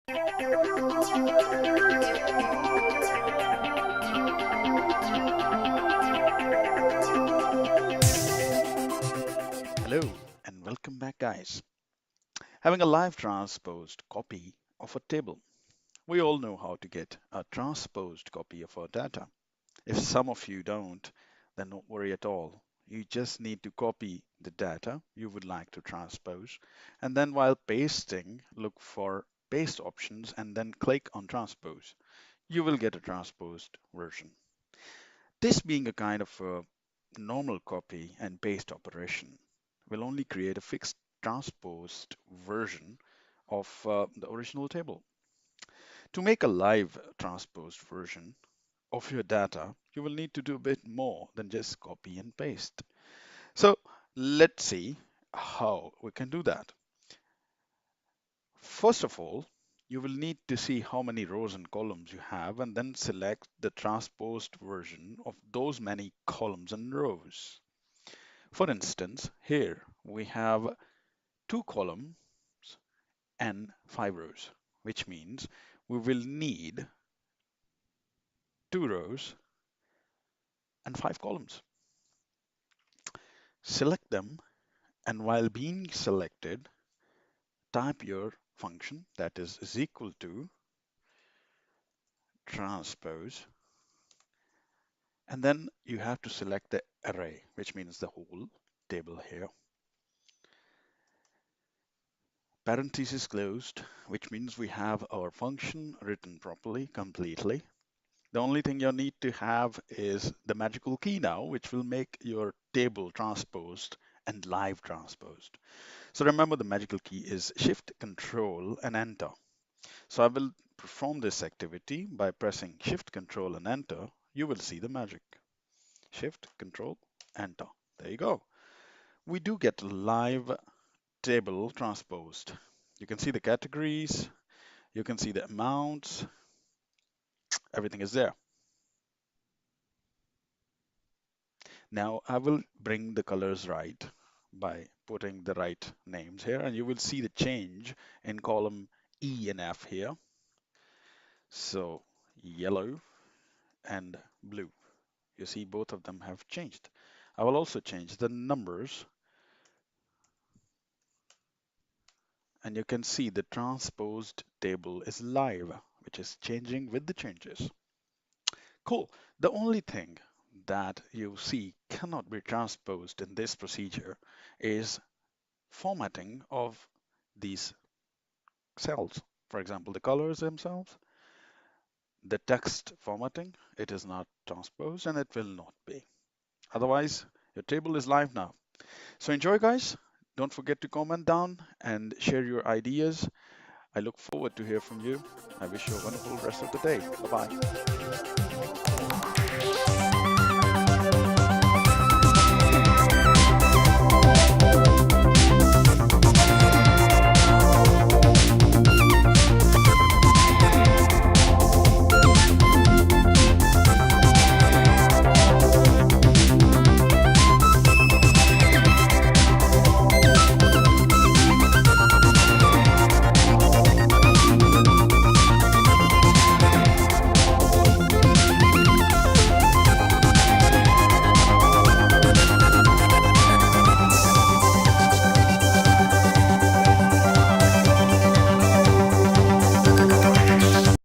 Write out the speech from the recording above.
Hello and welcome back, guys. Having a live transposed copy of a table. We all know how to get a transposed copy of our data. If some of you don't, then don't worry at all. You just need to copy the data you would like to transpose, and then while pasting, look for paste options and then click on transpose. You will get a transposed version. This being a kind of a normal copy and paste operation will only create a fixed transposed version of the original table. To make a live transposed version of your data, you will need to do a bit more than just copy and paste. So let's see how we can do that. First of all, you will need to see how many rows and columns you have and then select the transposed version of those many columns and rows. For instance, here we have 2 columns and 5 rows, which means we will need 2 rows and 5 columns. Select them, and while being selected, type your function that is equal to transpose, and then you have to select the array, which means the whole table here. Parenthesis closed, which means we have our function written properly, completely. The only thing you need to have is the magical key now, which will make your table transposed and live transposed. So remember, the magical key is Shift, Control, and Enter. So I will perform this activity by pressing Shift, Control, and Enter. You will see the magic. Shift, Control, Enter. There you go. We do get a live table transposed. You can see the categories, you can see the amounts, everything is there. Now I will bring the colors right by putting the right names here, and you will see the change in column E and F here. So yellow and blue. You see both of them have changed. I will also change the numbers, and you can see the transposed table is live, which is changing with the changes. Cool. The only thing that you see cannot be transposed in this procedure is formatting of these cells. For example, the colors themselves, the text formatting, it is not transposed and it will not be. Otherwise, your table is live now. So enjoy, guys. Don't forget to comment down and share your ideas. I look forward to hear from you. I wish you a wonderful rest of the day. Bye-bye.